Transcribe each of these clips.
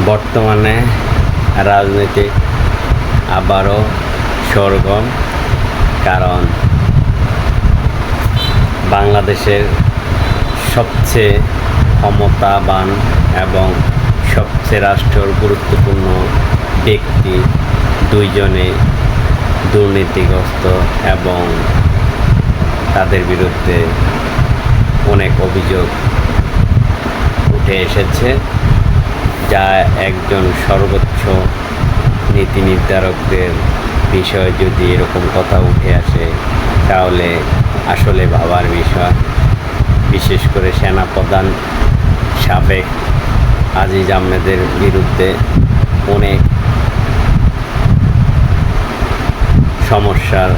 বর্তমানে রাজনীতি আবারও সরগরম, কারণ বাংলাদেশের সবচেয়ে ক্ষমতাবান এবং সবচেয়ে রাষ্ট্রের গুরুত্বপূর্ণ ব্যক্তি দুইজনে দুর্নীতিগ্রস্ত এবং তাদের বিরুদ্ধে অনেক অভিযোগ উঠে এসেছে, যা একজন সর্বোচ্চ নীতি নির্ধারকদের বিষয়ে যদি এরকম কথা উঠে আসে তাহলে আসলে ভাবার বিষয়। বিশেষ করে সেনাপ্রধান সাবেক আজিজ আহমেদের বিরুদ্ধে অনেক সমস্যার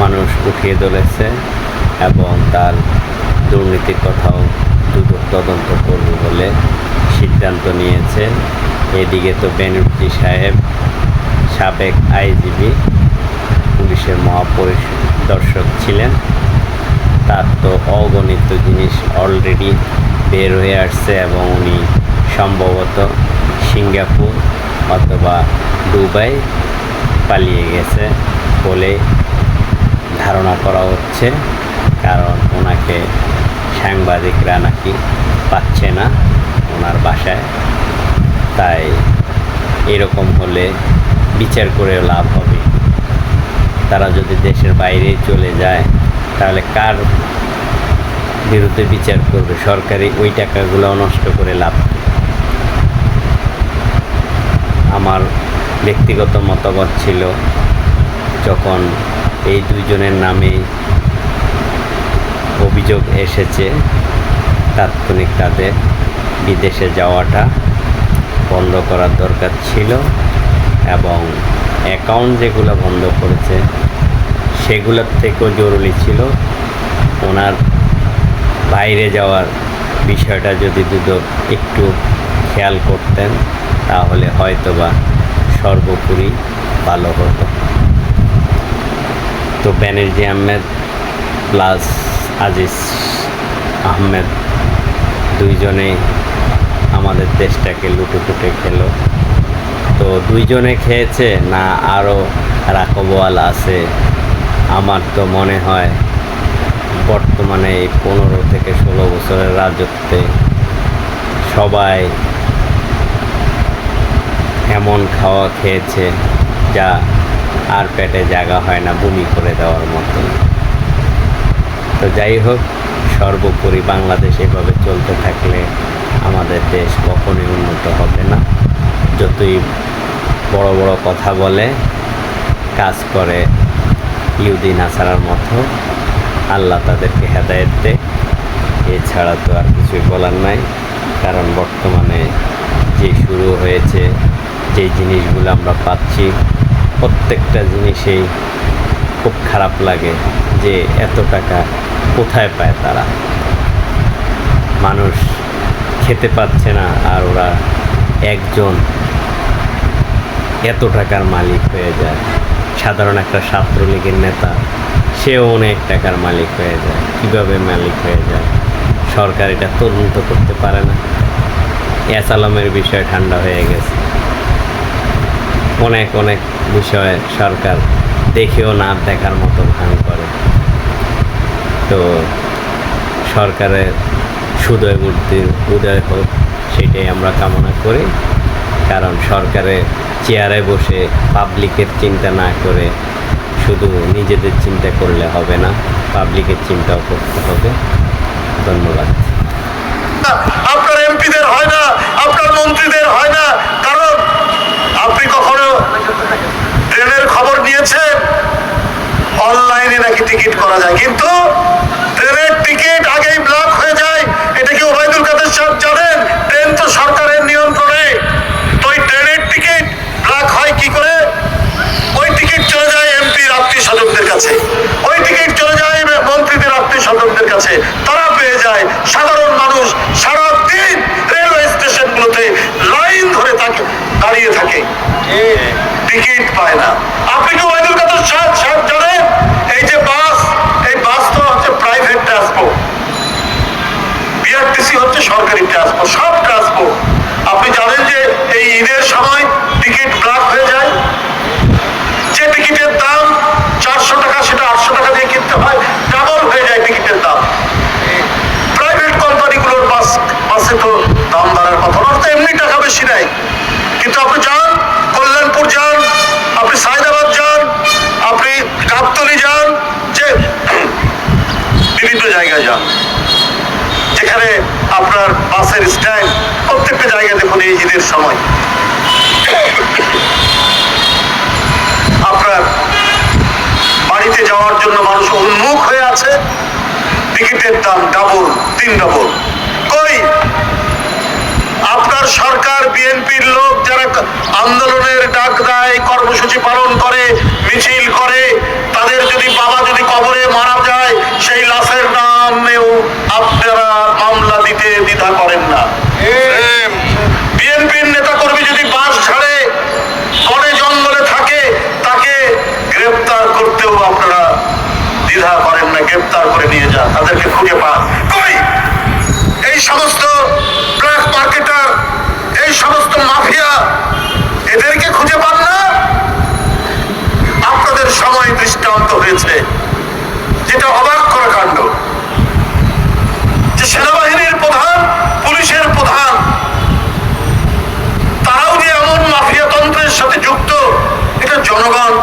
মানুষ উঠিয়ে ধরেছে এবং তার দুর্নীতির কথাও দুদক তদন্ত করবে বলে সিদ্ধান্ত নিয়েছে। এদিকে তো ব্যানার্জি সাহেব সাবেক আইজিবি, পুলিশের মহাপরিদর্শক ছিলেন, তার তো অগণিত জিনিস অলরেডি বের হয়ে আসছে এবং উনি সম্ভবত সিঙ্গাপুর অথবা দুবাই পালিয়ে গেছে বলে ধারণা করা হচ্ছে, কারণ ওনাকে সাংবাদিকরা নাকি পাচ্ছে না ওনার বাসায়। তাই এরকম হলে বিচার করে লাভ হবে। তারা যদি দেশের বাইরে চলে যায় তাহলে কার বিরুদ্ধে বিচার করবে? সরকারি ওই টাকাগুলো নষ্ট করে লাভ। আমার ব্যক্তিগত মতামত ছিল, যখন এই দুইজনের নামে অভিযোগ এসেছে, তাৎক্ষণিক তাদের বিদেশে যাওয়াটা বন্ধ করার দরকার ছিল এবং অ্যাকাউন্ট যেগুলো বন্ধ করেছে সেগুলোর থেকেও জরুরি ছিল ওনার বাইরে যাওয়ার বিষয়টা যদি দুদক একটু খেয়াল করতেন তাহলে হয়তোবা সর্বোপরি ভালো হতো। তো ব্যানার্জি আহমেদ প্লাস আজিজ আহমেদ দুইজনে আমাদের দেশটাকে লুটেপুটে খেলো। তো দুইজনে খেয়েছে না আরও রাখবোয়াল আছে? আমার তো মনে হয় বর্তমানে এই 15 থেকে 16 বছরের রাজত্বে সবাই এমন খাওয়া খেয়েছে যা আর পেটে জায়গা হয় না, বমি করে দেওয়ার মতো। তো যাই হোক, সর্বোপরি বাংলাদেশ এভাবে চলতে থাকলে আমাদের দেশ কখনোই উন্নত হবে না। যতই বড় বড় কথা বলে, কাজ করে ইহুদি নাসারার মতো। আল্লাহ তাদেরকে হেদায়েত দেয়, এছাড়া তো আর কিছুই বলার নাই। কারণ বর্তমানে যে শুরু হয়েছে, যে জিনিসগুলো আমরা পাচ্ছি, প্রত্যেকটা জিনিসেই খুব খারাপ লাগে যে এত টাকা কোথায় পায় তারা। মানুষ খেতে পাচ্ছে না আর ওরা একজন এত টাকার মালিক হয়ে যায়। সাধারণ একটা ছাত্রলীগের নেতা, সেও অনেক টাকার মালিক হয়ে যায়। কীভাবে মালিক হয়ে যায়? সরকার এটা তদন্ত করতে পারে না। আসালামের বিষয় ঠান্ডা হয়ে গেছে, অনেক অনেক বিষয়ে সরকার দেখেও না দেখার মতো ভান করে। তো সরকারের সুদয় বুদ্ধির উদয় হোক, সেটাই আমরা কামনা করি। কারণ সরকারের চেয়ারে বসে পাবলিকের চিন্তা না করে শুধু নিজেদের চিন্তা করলে হবে না, পাবলিকের চিন্তাও করতে হবে। ধন্যবাদ। আপনার এমপিদের হয় না, আপনার মন্ত্রীদের হয় না, কারণ আপনি কখনো ট্রেনের খবর নিয়েছেন? অনলাইনে নাকি টিকিট করা যায়, কিন্তু ট্রেনের টিকিট আগেই ব্লক হয়ে যায়। এটা কি ওবায়দুল কাদের সাহেব জানেন? ট্রেন তো সরকারের নিয়ন্ত্রণে। তো ওই ট্রেনের টিকিট ব্লক হয় কি করে? ওই টিকিট চলে যায় এমপির আত্মীয় স্বজনদের কাছে, ওই টিকিট চলে যায় মন্ত্রীদের আত্মীয় স্বজনদের কাছে, তারা পেয়ে যায়। সাধারণ মানুষ সারাদিন রেলওয়ে স্টেশনগুলোতে লাইন ধরে থাকে, দাঁড়িয়ে থাকে, টিকিট পায় না। আপনি কি ওবায়দুল কাদের সাহেব জানেন? এই যে বাস, এই বাস তো হচ্ছে প্রাইভেট ট্রান্সপোর্ট, বিআরটিসি হচ্ছে সরকারি ট্রান্সপোর্ট, সব ট্রান্সপোর্ট। আপনি জানেন যে এই আপনার বাসের স্ট্যান্ড, প্রত্যেকটা জায়গায় দেখুন এই ঈদের সময় আপনার বাড়িতে যাওয়ার জন্য মানুষ উন্মুখ হয়ে আছে। টিকিটের দাম ডাবল, 3 ডাবল। কই আপনার সরকার, বিএনপির লোক যারা আন্দোলনের ডাক দেয়, কর্মসূচি পালন করে, মিছিল করে, তাদের যদি বাবা যদি কবরে মারা যায়, সেই লাশের নামেও আপনারা মামলা দিতে দ্বিধা করেন না। বিএনপির নেতা কর্মী যদি বাস ছাড়ে, বনে জঙ্গলে থাকে, তাকে গ্রেফতার করতেও আপনারা দ্বিধা করেন না, গ্রেফতার করে নিয়ে যান, তাদেরকে খুঁজে পান। কই এই সমস্ত ব্ল্যাক মার্কেটার, এই সমস্ত মাফিয়া, এদেরকে খুঁজে পান না? আপনাদের সময় দৃষ্টান্ত হয়েছে, যেটা অবাক করা কাণ্ড, যে সেনাবাহিনীর প্রধান, পুলিশের প্রধান, তারাও যে এমন মাফিয়া তন্ত্রের সাথে যুক্ত, এটা জনগণ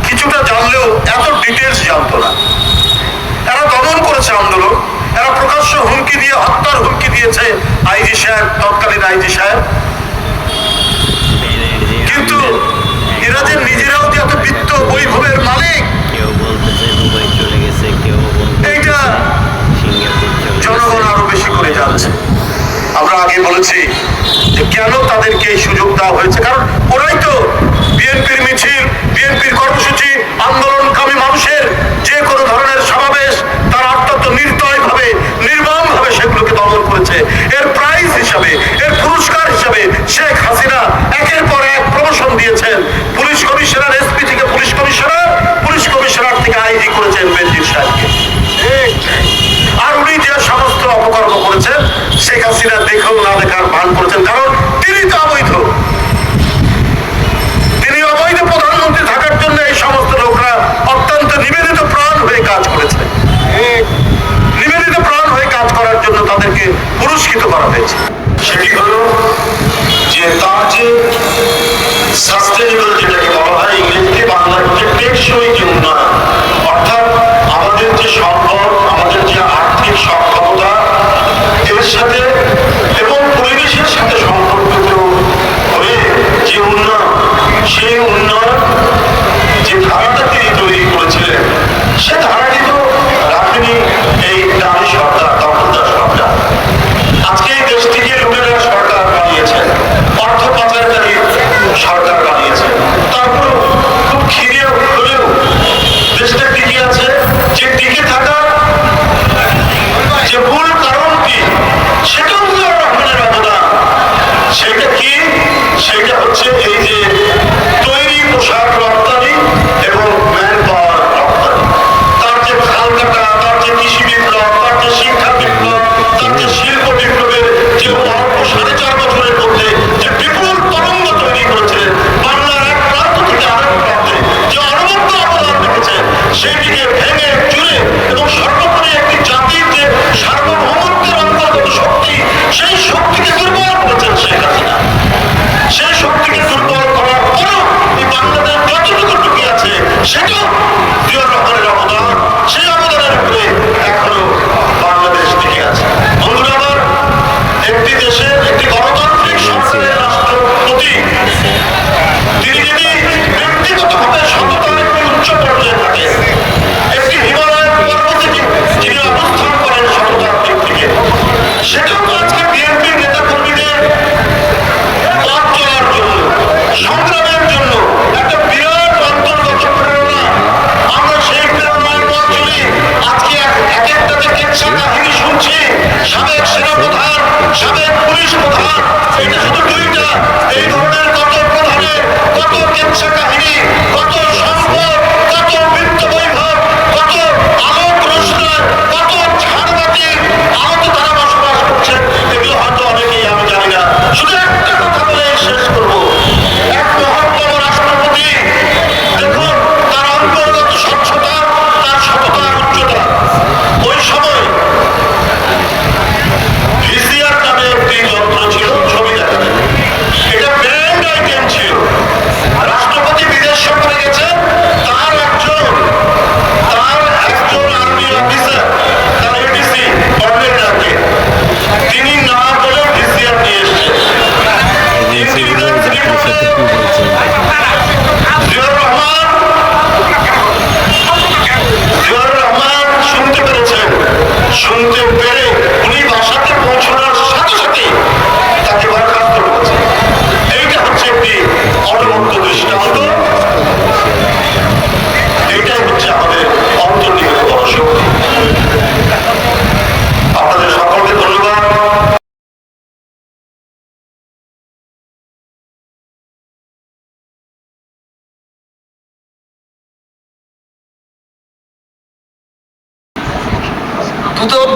কিছুটা জানলেও এত ডিটেলস জানতো না। এরা দমন করেছে আন্দোলন, এরা প্রকাশ্য হুমকি দিয়ে, হত্যার হুমকি দিয়েছে আইজি সাহেব, তৎকালীন আইজি সাহেব। কিন্তু এরা যে নিজেরাও যে এত বিত্ত বৈভবের মালিক, কেউ বলতেছে দুবাই চলে গেছে, কেউ এইটা জনগণ আরো বেশি করে জানছে। আমরা আগে বলেছি যে কেন তাদেরকে এই সুযোগ দেওয়া হয়েছে, কারণ ওরাই তো বিএনপির মিছিল, বিএনপির কর্মসূচি, আন্দোলনকামী মানুষের যে কোনো ধরনের সমাবেশ, তারা অত্যন্ত নির্দয়ভাবে, নির্মমভাবে সেগুলোকে দমন করেছে। এর প্রাইজ হিসাবে, এর পুরস্কার হিসাবে শেখ হাসিনা একের পর এক প্রমোশন দিয়েছেন। পুলিশ কমিশনার, এসপি থেকে পুলিশ কমিশনার, পুলিশ কমিশনার থেকে আইজি করেছেন বেনজির সাহেবকে। আর উনি যে সমস্ত অপকর্ম করেছেন, শেখ হাসিনা দেখেও না দেখার ভান করেছেন, কারণ তিনি তো অবৈধ। তিনি অবৈধ প্রধানমন্ত্রী থাকার জন্য এই সমস্ত লোকরা অত্যন্ত নিবেদিত প্রাণ হয়ে কাজ করেছে। নিবেদিত প্রাণ হয়ে কাজ করার জন্য তাদেরকে পুরস্কৃত করা হয়েছে। সেটি হলো যে তার যে সাস্টেনেবল, যেটাকে বলা হয় ইংরেজিতে, বাংলার যে টেকসই যে উন্নয়ন, অর্থাৎ আমাদের যে সম্পদ, আমাদের যে আর্থিক সক্ষমতা, এর সাথে এবং পরিবেশের সাথে সম্পর্কিত হয়ে যে উন্নয়ন, সেই উন্নয়ন যে ধারাটা তিনি তৈরি করেছিলেন, সে ধারাটি তো রাখেনি এই দামি সরকার, তখনকার সরকার। আজকে এই দেশটিকে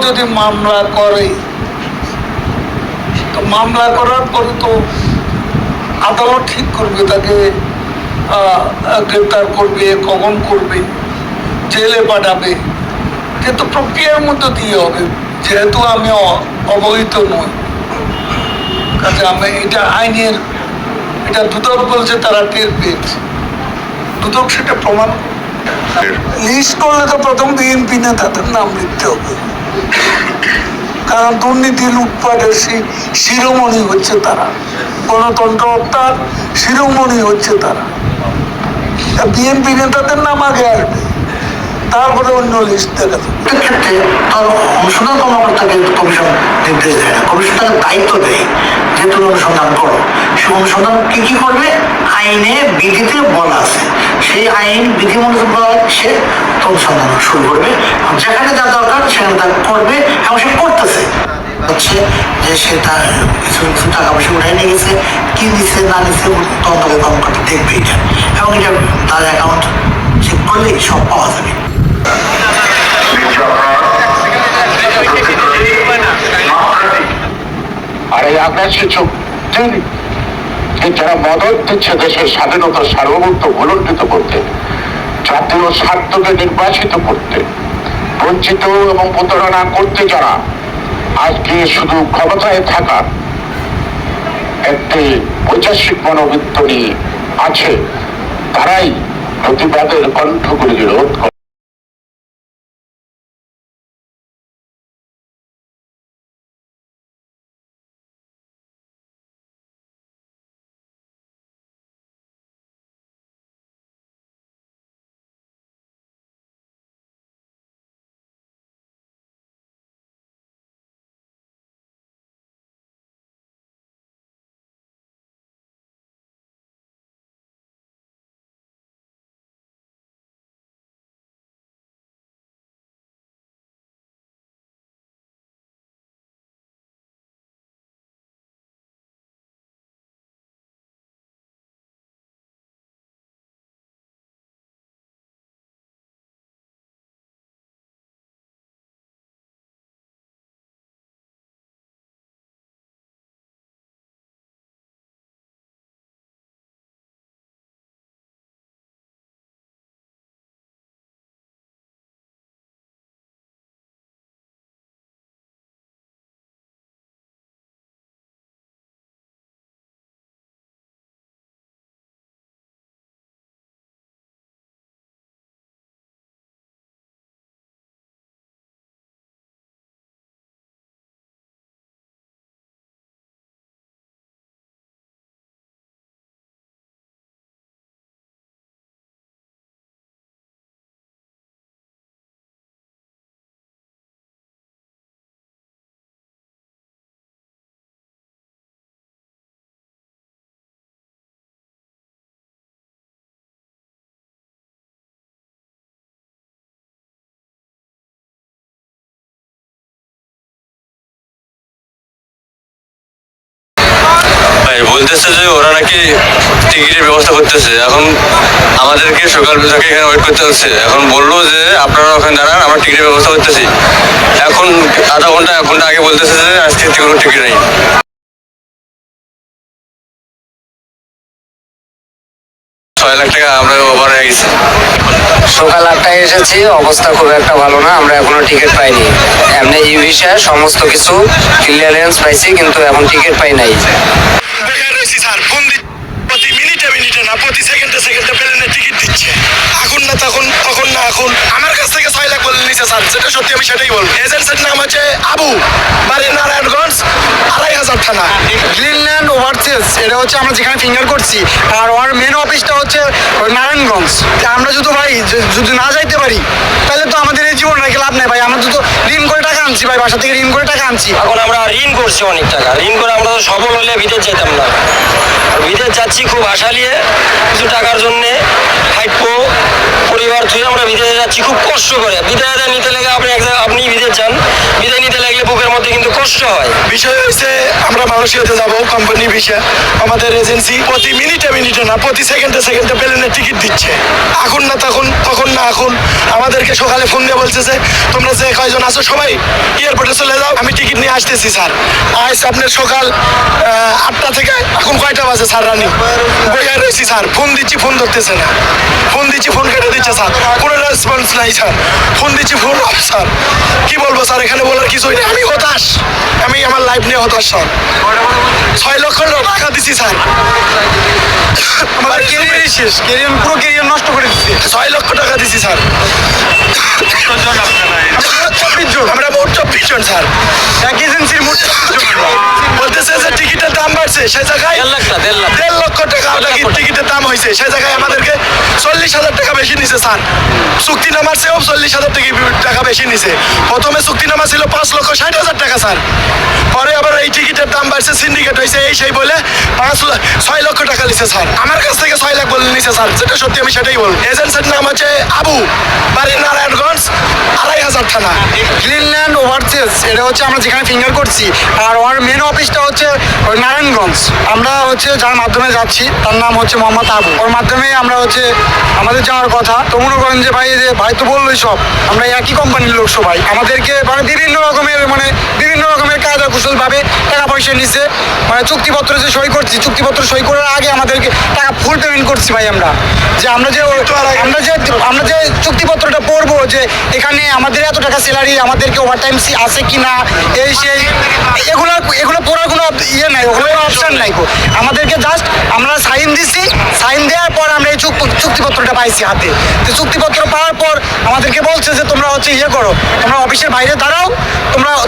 যদি মামলা করে, তো মামলা করার পরে তো আদালত ঠিক করবে তাকে গ্রেপ্তার করবে, কখন করবে, জেলে পাঠাবে, কিন্তু প্রক্রিয়ার মধ্যে দিয়ে হবে। যেহেতু আমি অবহিত নই, কাজে আমি এটা আইনের, এটা দুদক বলছে তারা টের পেয়েছে, দুদক সেটা প্রমাণ লিস্ট করলে তো প্রথম বিএনপি নেতাদের নাম লিখতে হবে, কারণ দুর্নীতি লুটপাটের শিরোমণি হচ্ছে তারা, গণতন্ত্র হত্যার শিরোমণি হচ্ছে তারা। বিএনপি নেতাদের নাম আগে আসবে, তারপরে অন্য লিস্ট দেখা যাবে। ক্ষেত্রে অনুসন্ধান কর্মকর্তাকে কমিশন নির্দেশ দেয় না, কমিশন দায়িত্ব দেয় যে তুমি অনুসন্ধান করো। সে অনুসন্ধান কি করবে আইনে বিধিতে বলা আছে, সেই আইন বিধি মনে সে অনুসন্ধান শুরু করবে, যেখানে যা দরকার সেখানে তা করবে এবং সে করতেছে। হচ্ছে যে সে তার কিছু কিছু টাকা পয়সা উঠাই নিয়ে গেছে, কি দিচ্ছে না দিচ্ছে তদন্ত কর্মকর্তা দেখবে এটা, এবং এটা তার অ্যাকাউন্ট চেক করলেই সব পাওয়া যাবে। আর এই আকাশে চোখ যারা মদত দিচ্ছে দেশের স্বাধীনতার সার্বভৌমত্ব ভুলণ্ঠিত করতে, জাতীয় স্বার্থকে নির্বাচিত করতে, বঞ্চিত এবং প্রতারণা করতে যারা আজকে শুধু ক্ষমতায় থাকা একটি ঐতিহাসিক মনোবৃত্ত নিয়ে আছে, তারাই প্রতিবাদের কণ্ঠগুলি রোধ করে। বলতেছে যে ওরা নাকি টিকিটের ব্যবস্থা করতেছে, এখন আমাদেরকে সকাল থেকে এখানে ওয়েট করতে হচ্ছে। এখন বললো যে আপনারা ওখানে দাঁড়ান, আমরা টিকিটের ব্যবস্থা করতেছি। এখন আধা ঘন্টা 1 ঘন্টা আগে বলতেছে যে আজকে কোনো টিকিট নেই। 6 লাখ টাকা আমরা ওভার হয়ে গেছি। সকাল 8টায় এসেছি, অবস্থা খুব একটা ভালো না, আমরা এখনো টিকিট পাইনি। এমনি ই ভিসায় সমস্ত কিছু ক্লিয়ারেন্স পাইছি, কিন্তু এখন টিকিট পাই নাই। প্রতি মিনিটে মিনিটে না, প্রতি সেকেন্ডে সেকেন্ডে প্লেনের টিকিট দিচ্ছে। এখন না তখন, তখন না এখন। আমার কাছ থেকে 6 লাখ বলে নিচ্ছে স্যার, যেটা সত্যি আমি সেটাই বলবো। এজেন্সির নাম হচ্ছে আবু, বাড়ি নারায়ণগঞ্জ, 2500 থানা। গ্রিনল্যান্ড ওভারসিজ, এটা হচ্ছে আমরা যেখানে ফিঙ্গার করছি, আর ওর মেন অফিসটা হচ্ছে ওই নারায়ণগঞ্জ। আমরা যদি ভাই যদি না যাইতে পারি, তাহলে তো আমাদের এই জীবন রেখে লাভ নেই ভাই। আমরা তো ঋণ করে টাকা আনছি ভাই, বাসা থেকে ঋণ করে টাকা আনছি। এখন আমরা ঋণ করছি অনেক টাকা, ঋণ করে আমরা তো সফল হলে বিদেশ যেতাম না। বিদেশ যাচ্ছি খুব আশা নিয়ে, কিছু টাকার জন্যে হাইটপো পরিবার থুয়ে আমরা বিদেশে যাচ্ছি খুব কষ্ট করে। বিদায় নিতে লাগে আপনি বিদেশ যান, বিদায় নিতে লাগলে বুকের মধ্যে কিন্তু কষ্ট হয়। বিষয় হয়েছে আমরা মালয়েশিয়াতে যাব কোম্পানি ভিসা। আমাদের এজেন্সি প্রতি মিনিটে না প্রতি সেকেন্ডে প্লেনের টিকিট দিচ্ছে। এখন না তখন না এখন। আমাদেরকে সকালে ফোন দিয়ে বলছে যে তোমরা যে কয়জন আছো সবাই এয়ারপোর্টে চলে যাও, আমি টিকিট নিয়ে আসতেছি স্যার। আজ আপনার সকাল 8টা থেকে এখন কয়টা বাজে স্যার? রানি বইয়া রয়েছি স্যার। ফোন দিচ্ছি, ফোন ধরতেছে না। ফোন দিচ্ছি, ফোন কেটে দিচ্ছে স্যার। কোনো রেসপন্স নাই স্যার। ফোন দিচ্ছি, ফোন অফ স্যার। কি বলবো স্যার, এখানে বলার কিছুই নেই। আমি হতাশ, আমি আমার লাইফ নিয়ে হতাশ স্যার। 6 লক্ষ টাকা দিছি স্যার। আমার কেরিয়ারই শেষ, পুরো কেরিয়ার নষ্ট করে দিচ্ছি। 6 লক্ষ টাকা দিছি স্যার। 24 জন, আমরা মোট 24 জন স্যার। এক এজেন্সির মোট 24 জন। বলতেছে যে টিকিটের দাম বাড়ছে, সেই জায়গায় 1.5 লক্ষ টাকা নাকি টিকিটের দাম হয়েছে, সেই জায়গায় আমাদেরকে 40,000 টাকা বেশি নিছে স্যার। চুক্তিনামার চেয়েও 40,000 টাকা বেশি নিছে। প্রথমে চুক্তিনামা ছিল 5,60,000 টাকা স্যার। পরে আবার এই টিকিটের দাম বাড়ছে, সিন্ডিকেট হয়েছে, এই সেই বলে 6 লক্ষ টাকা নিছে স্যার। আমার কাছ থেকে 6 লাখ বলে নিছে স্যার। যেটা সত্যি আমি সেটাই বল। এজেন্সির নাম হচ্ছে আবু, বাড়ি নারায়ণগঞ্জ, 2,500 থানা। গ্রিনল্যান্ড ওভারসিজ, এটা হচ্ছে আমরা যেখানে ফিঙ্গার করছি। আর ওর মেন অফিসটা হচ্ছে ওই নারায়ণগঞ্জ। আমরা হচ্ছে যার মাধ্যমে যাচ্ছি তার নাম হচ্ছে মোহাম্মদ আবু। ওর মাধ্যমে আমরা হচ্ছে আমাদের যাওয়ার কথা। তো মনে করেন যে ভাই তো বললোই সব, আমরা একই কোম্পানির লোক সবাই। আমাদেরকে বিভিন্ন রকমের কায়দা কুশলভাবে টাকা পয়সা নিছে। চুক্তিপত্র যে সই করছি, চুক্তিপত্র সই করার আগে আমাদেরকে টাকা ফুল পেমেন্ট করছি ভাই। আমরা যে চুক্তিপত্রটা পড়বো যে এখানে আমাদের এত টাকা স্যালারি, আমাদেরকে ওভারটাইম আছে কি না, এই সেই এগুলো পড়ার কোনো ইয়ে নাই, ওগুলো অপশন নাই। আমাদেরকে জাস্ট আমরা সাইন দিছি, সাইন দেওয়ার পর আমরা এই চুক্তিপত্রটা পাইছি হাতে। তো চুক্তিপত্র পাওয়ার পর আমাদেরকে বলছে যে তোমরা হচ্ছে ইয়ে করো, তোমরা অফিসের বাইরে দাঁড়াও,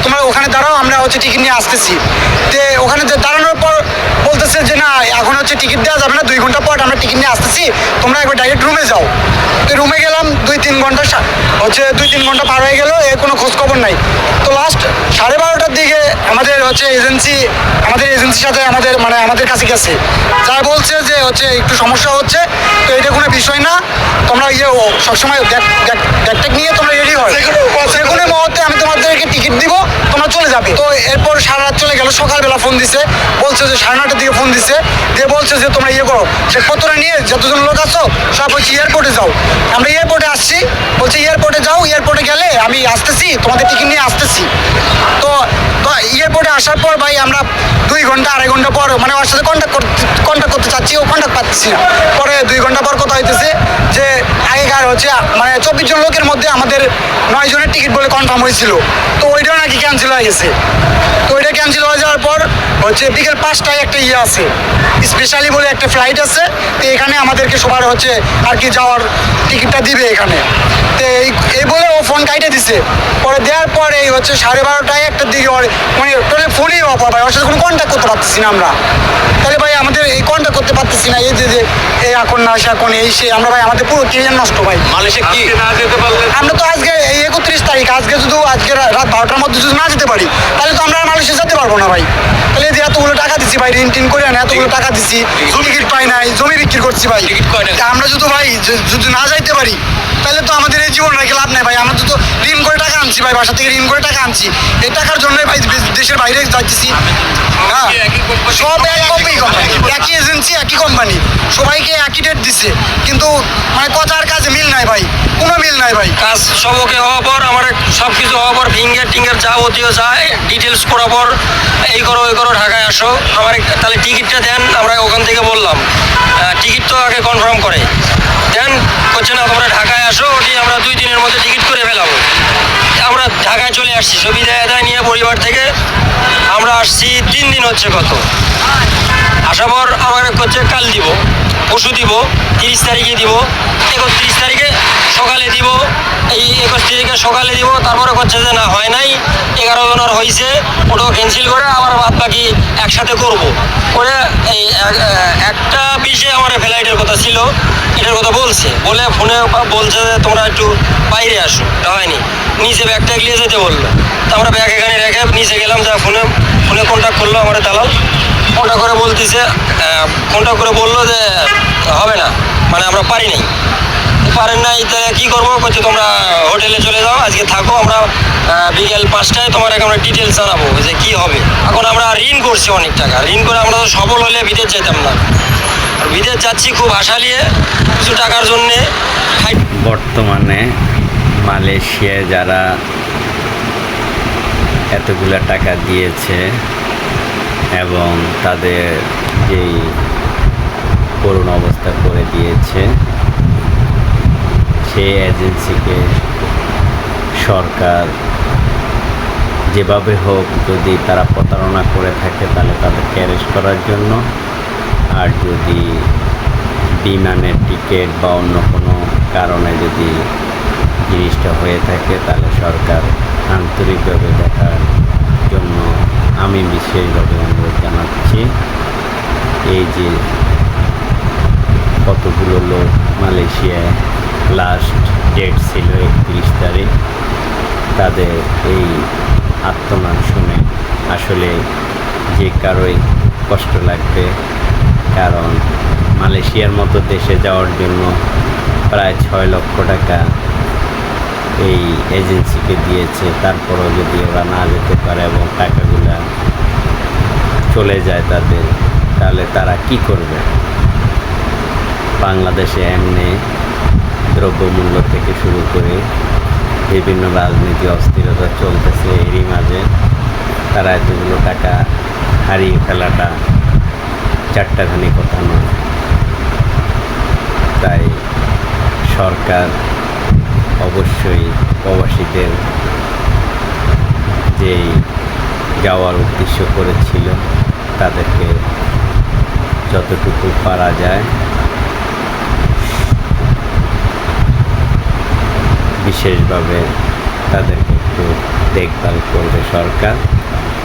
তোমরা ওখানে দাঁড়াও, আমরা হচ্ছে টিকিট নিয়ে আসতেছি। তো ওখানে দাঁড়ানোর পর বলতেছে যে না, এখন হচ্ছে টিকিট দেওয়া যাবে না, 2 ঘন্টা পর আমরা টিকিট নিয়ে আসতেছি, তোমরা একবার ডাইরেক্ট রুমে যাও। তো রুমে গেলাম, 2-3 ঘন্টা পার হয়ে গেল, এর কোনো খোঁজ খবর নাই। তো লাস্ট 12:30টার দিকে আমাদের এজেন্সির সাথে আমাদের কাছে গেছে, যা বলছে যে হচ্ছে একটু সমস্যা হচ্ছে, তো এটা কোনো বিষয় না, তোমরা সবসময় ব্যাগ নিয়ে তোমরা রেডি হয়, যে কোনো মুহূর্তে আমি তোমাদেরকে টিকিট দিব, তোমরা চলে যাবে। তো এরপর সারা রাত চলে গেল। সকালবেলা ফোন দিছে, বলছে যে 9:30টার দিকে ফোন দিছে, দিয়ে বলছে যে তোমরা করো, চেকপত্র নিয়ে যতজন লোক আছো সব হচ্ছে এয়ারপোর্টে যাও। আমরা এয়ারপোর্টে আসছি, বলছে এয়ারপোর্টে যাও, এয়ারপোর্টে গেলে আমি আসতেছি, তোমাদের টিকিট নিয়ে আসতেছি। তো এয়ারপোর্টে আসার পর ভাই আমরা 2 ঘন্টা 2.5 ঘন্টা পর ওর সাথে কন্ট্যাক্ট করতে চাচ্ছি, ও কন্ট্যাক্ট পাচ্ছি না। পরে 2 ঘন্টা পর কথা হইতেছে যে আগেকার হচ্ছে 24 জন লোকের মধ্যে আমাদের 9 জনের টিকিট বলে কনফার্ম হয়েছিল, তো ওইটাও নাকি ক্যান্সেল হয়ে গেছে। তো ওইটা ক্যান্সেল হয়ে যাওয়ার পর হচ্ছে বিকেল 5টায় একটা ইয়ে আছে, স্পেশালি বলে একটা ফ্লাইট আছে। তো এখানে আমাদেরকে সবার হচ্ছে আর কি যাওয়ার টিকিটটা দিবে এখানে। তো এই বলে ও ফোন কাইটে দিছে। পরে দেওয়ার পরে এই হচ্ছে 12:30টায় একটার দিকে টোটালি ফোনই অফ হয় ভাই, ওর সাথে কোনো কন্ট্যাক্ট করতে পারতেছি না আমরা। তাহলে ভাই আমাদের এই কন্ট্যাক্ট করতে পারতেছি না, এই যে এখন না আসে, এখন এই সে, আমরা ভাই আমাদের পুরো কেরিয়ার নষ্ট ভাই। আমরা তো আজকে এই 31 তারিখ, আজকে রাত 12টার মধ্যে যদি না যেতে পারি, তাহলে তো আমরা মালয়েশিয়া যেতে পারবো না ভাই। তাহলে যে এতগুলো টাকা দিচ্ছি ভাই, ঋণ করে না, এতগুলো টাকা দিচ্ছি, টিকিট পাই নাই, জমি বিক্রি করছি ভাই। আমরা যদি না যাইতে পারি, তাহলে তো আমাদের এই জীবন রেখে লাভ নেই ভাই। আমরা তো ঋণ করে টাকা আনছি ভাই, বাসা থেকে ঋণ করে টাকা আনছি, এই টাকার জন্যই ভাই দেশের বাইরে যাচ্ছি। সব একই এজেন্সি, একই কোম্পানি, সবাইকে একই ডেট দিচ্ছে, কিন্তু কথার কাজে মিল নাই ভাই, কোনো মিল নাই ভাই। কাজ সব ওকে হওয়ার পর, আমার সব কিছু হওয়ার পর, ফিঙ্গার যাবতীয় যায় ডিটেলস করার পর, এই করো ঢাকায় আসো, আমার তাহলে টিকিটটা দেন। আমরা ওখান থেকে বললাম টিকিট তো আগে কনফার্ম করে দেন, করছে না তোমরা ঢাকায় আসো, ওটি আমরা 2 দিনের মধ্যে টিকিট করে ফেলাবো। আমরা ঢাকায় চলে আসছি, সুবিধা আদায় নিয়ে পরিবার থেকে আমরা আসছি 3 দিন হচ্ছে কত। আসার পর আমার হচ্ছে কাল দিব, পরশু দিব, 30 তারিখে দিব, 31 তারিখে সকালে দিব, এই 21 তারিখে সকালে দিব। তারপরে হচ্ছে যে না হয় নাই, 11 জনের হয়েছে, ওটাও ক্যান্সেল করে আবার বাদ বাকি একসাথে করব করে এই 1:20 আমার ফ্লাইটের কথা ছিল, এটার কথা বলে ফোনে বলছে যে তোমরা একটু বাইরে আসো, এটা হয়নি, নিচে ব্যাগটা নিয়ে যেতে বললো। তো আমরা ব্যাগ এখানে রেখে নিচে গেলাম, যা ফোনে কন্ট্যাক্ট করলো আমার দালাল, কন্ট্যাক্ট করে বললো যে হবে না, আমরা পারি নাই। পারেন না, তাহলে কি করবো? বলছে তোমরা হোটেলে চলে যাও, আজকে থাকো, আমরা বিকেল 5টায় তোমার আমরা ডিটেলস জানাবো যে কি হবে। এখন আমরা ঋণ করছি অনেক টাকা, ঋণ করে আমরা তো সফল হলে বিদেশ যেতাম না। বিদেশ যাচ্ছি খুব আশা নিয়ে, কিছু টাকার জন্যে। বর্তমানে মালয়েশিয়ায় যারা এতগুলা টাকা দিয়েছে এবং তাদের যেই করুণ অবস্থা করে দিয়েছে, সেই এজেন্সিকে সরকার যেভাবে হোক, যদি তারা প্রতারণা করে থাকে তাহলে তাদেরকে অ্যারেস্ট করার জন্য, আর যদি বিমানের টিকিট বা অন্য কোনো কারণে যদি জিনিসটা হয়ে থাকে তাহলে সরকার আন্তরিকভাবে দেখার জন্য আমি বিশেষভাবে অনুরোধ জানাচ্ছি। এই যে কতগুলো লোক মালয়েশিয়ায় লাস্ট ডেট ছিল 31 তারিখ, তাদের এই আত্মনাদ শুনে আসলে যে কারোই কষ্ট লাগবে, কারণ মালয়েশিয়ার মতো দেশে যাওয়ার জন্য প্রায় 6 লক্ষ টাকা এই এজেন্সিকে দিয়েছে। তারপরেও যদি ওরা না যেতে পারে এবং টাকাগুলা চলে যায় তাদের, তাহলে তারা কি করবে? বাংলাদেশে এমনি দ্রব্যমূল্য থেকে শুরু করে বিভিন্ন রাজনীতি অস্থিরতা চলতেছে, এরই মাঝে তারা এতগুলো টাকা হারিয়ে ফেলাটা চারটাখানি কথা নয়। তাই সরকার অবশ্যই প্রবাসীদের যেই যাওয়ার উদ্দেশ্য করেছিল তাদেরকে যতটুকু পারা যায় বিশেষভাবে তাদেরকে একটু দেখভাল করবে সরকার,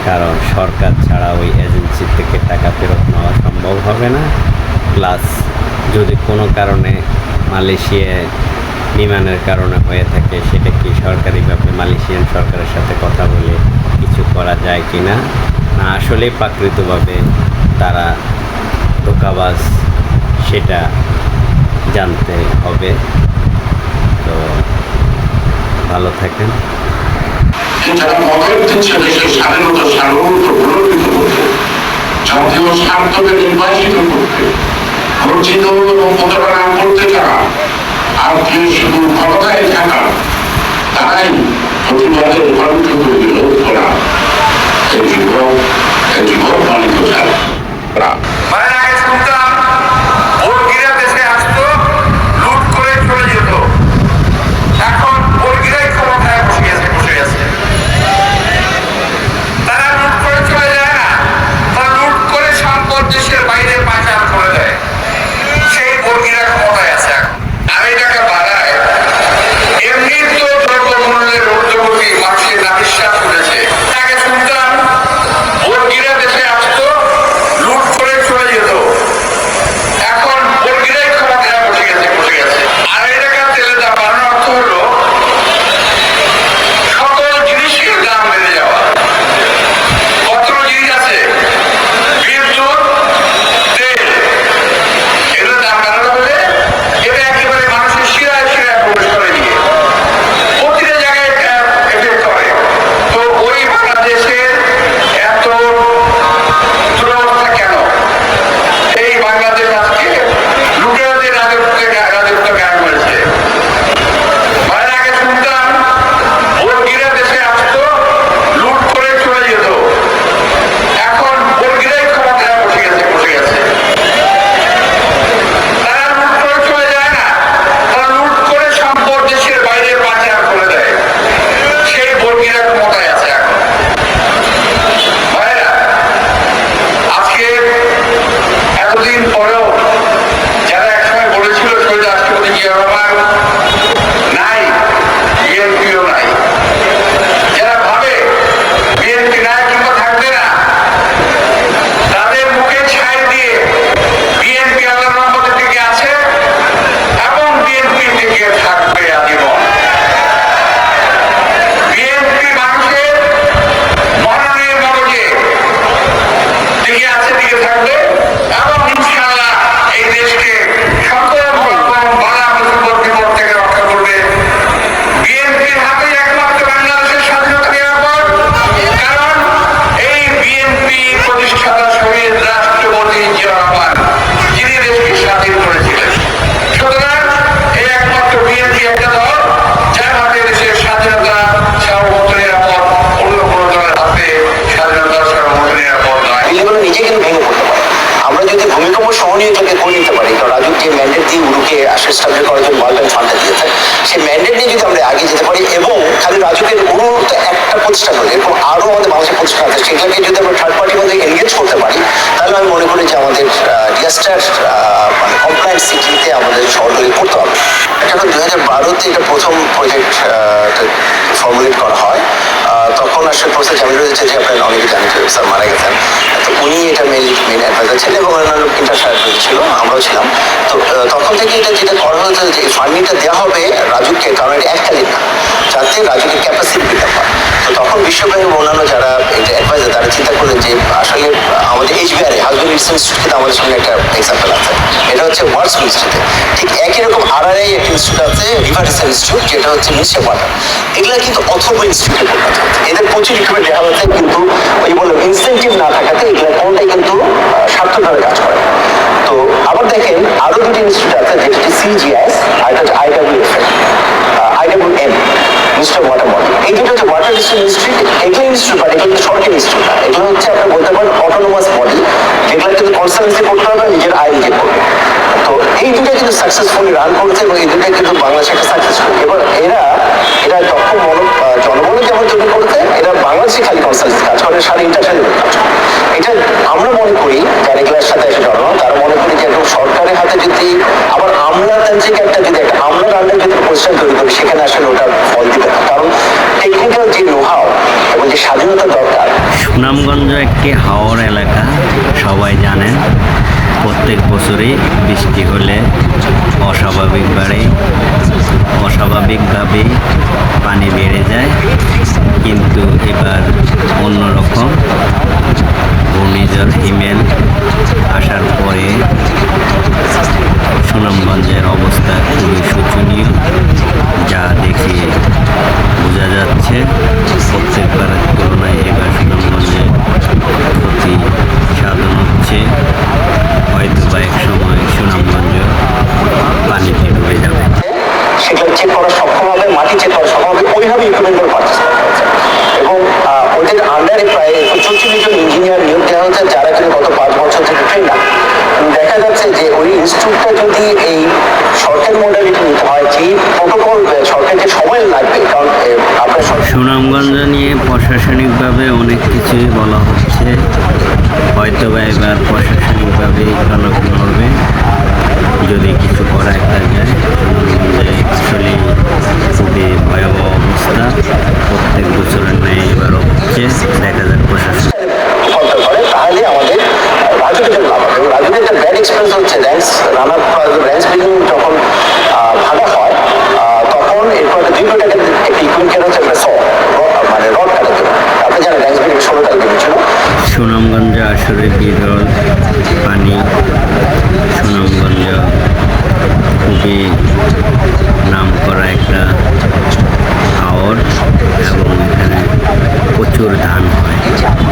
কারণ সরকার ছাড়া ওই এজেন্সি থেকে টাকা ফেরত নেওয়া সম্ভব হবে না। প্লাস যদি কোনো কারণে মালয়েশিয়ায় বিমানের কারণে হয়ে থাকে, সেটা কি সরকারিভাবে মালয়েশিয়ান সরকারের সাথে কথা বলে কিছু করা যায় কি না, না আসলেই প্রাকৃতভাবে তারা ধোঁকাবাজ, সেটা জানতে হবে। তো ভালো থাকেন। যারা মদত দিচ্ছে দেশের স্বাধীনতা সার্বভৌমত্ব প্রলোভিত করতে, জাতীয় স্বার্থকে নির্বাচিত করতে, বঞ্চিত এবং প্রতারণা করতে থাকা আর যে শুধু ক্ষমতায় থাকা, তারাই প্রতিবাদের কণ্ঠ বিরোধ করা এই যুবক মানিত ছাড়া। মায়ের আগে শুনতাম বর্গিরা দেশে আসতো, লুট করে চলে যেত। এখন বর্গিরাই ক্ষমতায় বসে গেছে। তারা লুট করে চলে যায় না, তারা লুট করে সম্পদ দেশের বাইরে পাচার করে দেয়। সেই বর্গিরা ক্ষমতায় আছে এখন। আমি এটাকে বাড়ায় এমনি তো দ্রব্যমূল্যের ঊর্ধ্বগতি মানুষের নাভিশ্বাস করেছে। তাকে শুনতাম বর্গিরা দেশে আসতো, লুট করে চলে যেত। এখন বর্গিরাই ক্ষমতায় বসে গেছে। আর এটাকে তেলের দাম বাড়ানোর অর্থ হলো সকল জিনিসের দাম বেড়ে যাওয়া। কত জিনিস আছে, বিদ্যুৎ, তেল, এগুলোর দাম বাড়ানো হলে এটা একেবারে মানুষের শিরায় শিরায় প্রবেশ করে দিয়ে প্রতিটা জায়গায় এফেক্ট করে। তো ওই বাংলাদেশের এত দুরবস্থা কেন? এই বাংলাদেশ আজকে লুটেরাদের রাজত্ব কায়েম করেছে। মায়ের আগে শুনতাম বর্গিরা দেশে আসতো, লুট করে চলে যেত। এখন বর্গিরাই ক্ষমতায় বসে গেছে। তারা লুট করে চলে যায় না, তারা লুট করে সম্পদ দেশের বাইরে পাচার করে দেয়। সেই বর্গিরা ক্ষমতায় আছে এখন। ভাইরা, আজকে এতদিন পরেও যারা একসময় বলেছিল শহীদ রাষ্ট্রপতি জিয়া রহমান নাই, বিএনপিও নাই, যারা ভাবে বিএনপি নাই কিংবা থাকবে না, তাদের মুখে ছাই দিয়ে বিএনপি আল্লাহর রহমতের দিকে আছে এবং বিএনপি দিকে থাকবে আজীবন। বিএনপি মানুষের মননের মগজে দিকে আছে, দিকে থাকবে এবং ইনশাআল্লাহ এই দেশকে সকল রকম বাধা মুসিবত বিপদ থেকে সহনীয়তাকে করে নিতে পারি, কারণ রাজুক যে ম্যান্ডেট দিয়ে উরুকে স্টাবলিশ করার জন্য ওয়ার্ল্ড ব্যাংক ফান্ডটা দিয়েছে, সেই ম্যান্ডেট নিয়ে যদি আমরা আগে যেতে পারি এবং খালি রাজুকের উরু তো একটা প্রতিষ্ঠান হলে এরকম আরও আমাদের বাংলাদেশের প্রতিষ্ঠান আছে, সেগুলোকে যদি আমরা থার্ড পার্টির মধ্যে এনগেজ করতে পারি, তাহলে আমি মনে করি যে আমাদের ডিজাস্টার মানে কমপ্লায়েন্ট সিটিতে আমাদের শহরগুলি করতে হবে। যখন 2012-তে এটা প্রথম প্রজেক্ট ফর্মুলেট করা হয়, তখন আসলে প্রফেসর জামিল রয়েছে যে আপনার অনেকে জানেন যে স্যার মারা গেছেন, তো উনি এটা মেইন অ্যাডভাইজার ছিলেন এবং অন্যান্য ইন্টারফেয়ার ছিল, আমরাও ছিলাম। তো তখন থেকে এটা যেটা করা হয়েছে যে ফান্ডিংটা দেওয়া হবে রাজুককে, কারণ এটা এককালীন না, যাতে রাজুকের ক্যাপাসিটি বিল্ড আপ হয়। তো তখন বিশ্বব্যাংক এবং অন্যান্য যারা এটা অ্যাডভাইজার তারা চিন্তা করলেন যে আসলে আমাদের এইচবিআর হাজবেন্ড ইনস্টিটিউটে আমাদের সঙ্গে একটা এক্সাম্পল আছে, এটা হচ্ছে ওয়ার্ডস ইনস্টিটিউটে। ঠিক একই রকম আরআরআই একটা ইনস্টিটিউট আছে, রিভার ইনস্টিটিউট, যেটা হচ্ছে মিনিস্ট্রি অফ ওয়াটার। এগুলো কিন্তু অথবা ইনস্টিটিউটে পরিণত হচ্ছে, এদের প্রচুর রিকমেন্ড দেওয়া হচ্ছে, কিন্তু ওই বললাম ইনসেন্টিভ না থাকাতে এগুলো কোনটাই কিন্তু স্বার্থভাবে কাজ করে। তো আবার দেখেন আরো দুটি ইনস্টিটিউট আছে, যেটা হচ্ছে সিজিএস আর এটা হচ্ছে IWM, ministry of water body. এই দুটো হচ্ছে ওয়াটার ইনস্টিটিউট, এগুলো ইনস্টিটিউট বাট এগুলো সরকারি ইনস্টিটিউট না, এগুলো হচ্ছে আপনি বলতে পারেন অটোনোমাস বডি, যেগুলো কিন্তু কনসালটেন্সি করতে হবে, নিজের আয় নিজে করবে। তো এই দুটো কিন্তু সাকসেসফুলি রান করছে এবং এই দুটো কিন্তু বাংলাদেশে একটা সাকসেসফুল। এবার এরা যখন জনগণের যেমন তৈরি করতে, এরা বাংলাদেশে খালি কনসালটেন্সি কাজ করে, সারা ইন্টারন্যাশনাল কাজ করে। এটা আমরা মনে করি যারা এগুলোর সাথে এসে জনগণ, তারা মনে করি যে একদম সরকারের হাতে যদি আবার আমলাতান্ত্রিক একটা যদি একটা আমলার আন্ডার যদি প্রতিষ্ঠান তৈরি করি, সেখানে আসলে ওটা ফল দিবে না, কারণ টেকনিক্যাল যে নোহাও এবং যে স্বাধীনতা দরকার। সুনামগঞ্জ একটি হাওর এলাকা, সবাই জানেন। প্রত্যেক বছরই বৃষ্টি হলে অস্বাভাবিকভাবেই পানি বেড়ে যায়, কিন্তু এবার অন্যরকম। ঘূর্ণিঝড় হিমেল আসার পরে সুনামগঞ্জের অবস্থা খুবই শোচনীয়, যা দেখে বোঝা যাচ্ছে প্রত্যেকবারের তুলনায় এবার সুনামগঞ্জে ক্ষতি সাধন হচ্ছে। হয়তো বা এক সময় সুনামগঞ্জ পানিতে ডুবে যাবে। সেগুলো চেক করা সক্ষম হবে, মাটি চেক করা সক্ষম হবে, ওইভাবে ইকুইপমেন্টগুলো পারচেস করা হয়েছে এবং ওদের আন্ডারে প্রায় 45 জন ইঞ্জিনিয়ার নিয়োগ দেওয়া হয়েছে, যারা কিন্তু গত 5 বছর থেকে ট্রেন না। দেখা যাচ্ছে যে ওই ইনস্টিটিউটটা যদি এই সরকারি মডেলিটি নিতে হয়, যেই প্রোটোকল সরকারকে সময় লাগবে, কারণ আপনার সুনামগঞ্জ নিয়ে প্রশাসনিকভাবে অনেক কিছুই বলা হচ্ছে, হয়তো বা এবার প্রশাসনিকভাবে টনক নড়বে যদি কিছু করা যায়। সুনামগঞ্জে আসলে খুবই ভয়াবহ অবস্থা, প্রত্যেক বছরের ন্যায় এবারও হচ্ছে। দেখা যাক প্রশাসন করে, তাহলে আমাদের রাজুকের লাভ হবে। এবং রাজুকের একটা ব্যাড এক্সপিরিয়েন্স হচ্ছে র্যাঙ্কস বিল্ডিং যখন ভাঙা হয়, তখন এরপর 2 কোটি টাকার একটি ইকুইপমেন্ট হচ্ছে একটা মানে রড কাটার জন্য। আপনি জানেন র্যাঙ্কস বিল্ডিং 16 টাকা দিয়েছিল। সুনামগঞ্জ আসরে বিরল পানি। সুনামগঞ্জ খুবই নাম করা একটা হাওর এবং এখানে প্রচুর ধান হয়।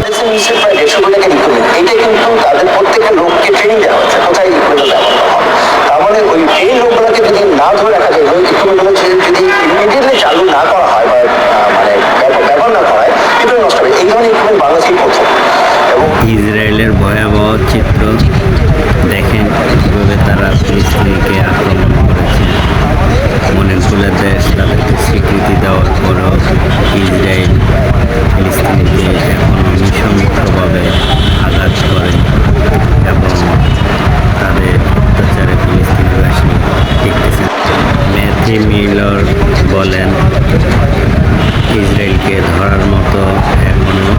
প্রায় 150 কোটি টাকার ইকুইপমেন্ট, এটা কিন্তু তাদের প্রত্যেকের লোককে ট্রেনিং দেওয়া হচ্ছে কোথায় ইকুইপমেন্ট ব্যবহার করা হবে। তার মানে ওই এই লোকগুলোকে যদি না ধরে রাখা যায়, ওই ইকুইপমেন্টগুলো যদি ইমিডিয়েটলি চালু না করা হয় বা মানে ব্যবহার না করা হয়, এটা নষ্ট হবে। এই ধরনের ইকুইপমেন্ট বাংলাদেশেই প্রথম। এবং ইসরায়েলের ভয়াবহ চিত্র দেখেন, কীভাবে তারা ফিলিস্তিনিকে আক্রমণ করেছে। অনেকগুলো দেশ তাদেরকে স্বীকৃতি দেওয়ার পরও ইসরায়েল ফিলিস্তিনিকে এখনও নৃশংসভাবে আঘাত করে এবং তাদের অত্যাচারে ফিলিস্তিনিবাসী দেখতেছে। ম্যাথি মিলর বলেন, ইসরায়েলকে ধরার মতো এখনও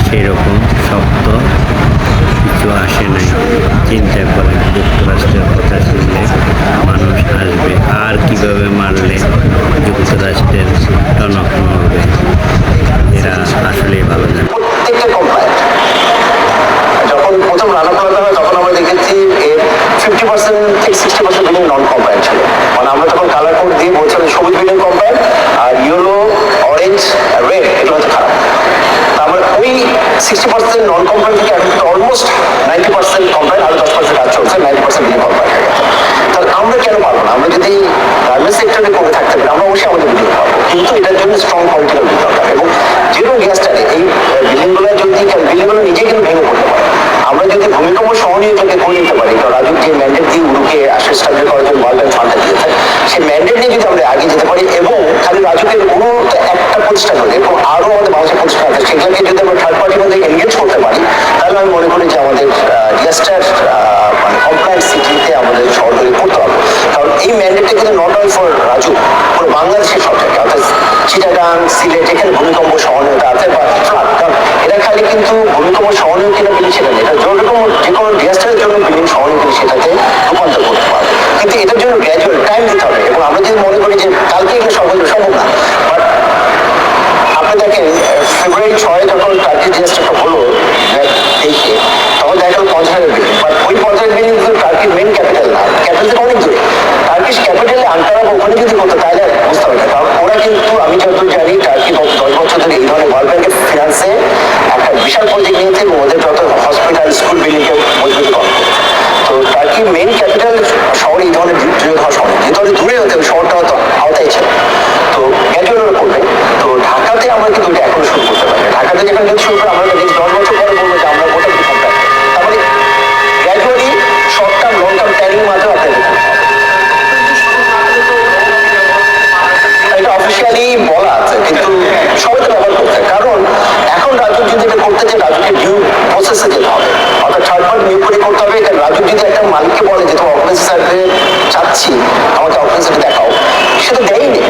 সেরকম শক্ত কিছু আসে নাই। চিন্তা করেন, যুক্তরাষ্ট্রের কথা শুনলে মানুষ আসবে, আর কিভাবে মারলে যুক্তরাষ্ট্রের টনক নড়বে, এরা আসলেই ভালো জানে। প্রত্যেকটা কমপ্লায়েন্ট যখন প্রথম রান্না করাতে হয়, তখন আমরা দেখেছি এর 50% থেকে 60% বিল্ডিং নন কমপ্লায়েন্ট ছিল। মানে আমরা যখন কালার কোড দিয়ে বলছিলাম সবুজ বিল্ডিং কমপ্লায়েন্ট আর ইয়েলো, অরেঞ্জ, রেড এগুলো হচ্ছে খারাপ। তারপরে ওই 60% নন কমপ্লায়েন্ট থেকে এখন কিন্তু অলমোস্ট 90% কমপ্লায়েন্ট, আর 10% কাজ চলছে, 90% বিল্ডিং কমপ্লায়েন্ট হয়ে গেছে। তাহলে আমরা কেন পারবো না? আমরা যদি গার্মেন্টস সেক্টরে করে থাকতে পারি, আমরা অবশ্যই আমাদের বিল্ডিং পাবো, কিন্তু এটার জন্য স্ট্রং পলিটিক্যাল বিল দরকার। এবং যেরকম গ্যাসটারে এই বিল্ডিংগুলো যদি বিল্ডিংগুলো নিজে কিন্তু ভেঙে পড়তে পারে, আমরা যদি ভূমিকম্প সহনীয়তাকে করে নিতে প্রতিষ্ঠান এরকম আরো আমাদের বাংলাদেশের প্রতিষ্ঠান আছে, সেগুলোকে যদি আমরা থার্ড পার্টির মধ্যে এনগেজ করতে পারি, তাহলে আমি মনে করি যে আমাদের ডিজাস্টার মানে কমপ্লায়েন্স সিটিতে আমাদের শহরগুলি করতে হবে। কারণ এই ম্যান্ডেটটা কিন্তু নট অনলি ফর রাজু, পুরো বাংলাদেশের সব জায়গায়, অর্থাৎ চিটাগাং, সিলেট, এখানে ভূমিকম্প সহনীয়তা আছে বা ফ্লাড, কারণ এটা খালি কিন্তু ভূমিকম্প সহনীয় কিনা বিল্ডিং সেটা নেই, এটা যেরকম যে কোনো ডিজাস্টারের জন্য বিল্ডিং সহনীয় কিন্তু সেটাতে রূপান্তর করতে পারবে। কিন্তু এটার জন্য গ্র্যাজুয়াল টাইম দিতে হবে, এবং আমরা যদি মনে করি যে কালকে এগুলো সম্ভব না, বাট আপনি দেখেন ফেব্রুয়ারি 6 যখন টার্কিশ ডিজাস্টারটা হলো দেখে, তখন দেখা গেল 50,000 বিল্ডিং, বাট ওই 50,000 বিল্ডিং কিন্তু টার্কির মেন ক্যাপিটাল না, ক্যাপিটাল থেকে অনেক দূরে। টার্কিশ ক্যাপিটালে আঙ্কারা ওখানে যদি করতো তাহলে বুঝতে হবে না, কারণ ওরা কিন্তু আমি যতদূর জানি টার্কি 10 বছর ধরে এই ধরনের ওয়ার্ল্ড ব্যাংকের ফিনান্সে একটা বিশাল প্রজেক্ট নিয়েছে এবং ওদের যত হসপিটাল, স্কুল বিল্ডিংকে মজবুতকরণ করছে। তো টার্কির মেন ক্যাপিটাল শহরে এই ধরনের দুর্যোগ হওয়া সম্ভব, যেহেতু অনেক দূরে হতে হবে, শহরটা হয়তো আওতায় ছিল, তো গ্র্যাজুয়াল করবে। তো ঢাকাতে আমরা কিন্তু ওইটা এখনো শুরু করতে পারি। ঢাকাতে যেখানে যদি শুরু করে আমরা নেক্সট 10 বছর পরে বলবো যে আমরা ওটা কি কমপ্লিট, তার মানে gradually short term long term planning মাত্র আপনাদের করতে হবে। এটা অফিসিয়ালি বলা আছে, কিন্তু সবাই তো ব্যবহার করছে, কারণ এখন রাজু যদি এটা করতে চায় রাজুকে ডিউ প্রসেসে যেতে হবে, অর্থাৎ থার্ড পার্টি নিয়োগ করে করতে হবে। কারণ রাজু যদি একটা মালিককে বলে যে তোমার অফিস সার্টিফিকেট চাচ্ছি, আমাকে অফিস সার্টিফিকেট দেখাও, সেটা দেয়নি।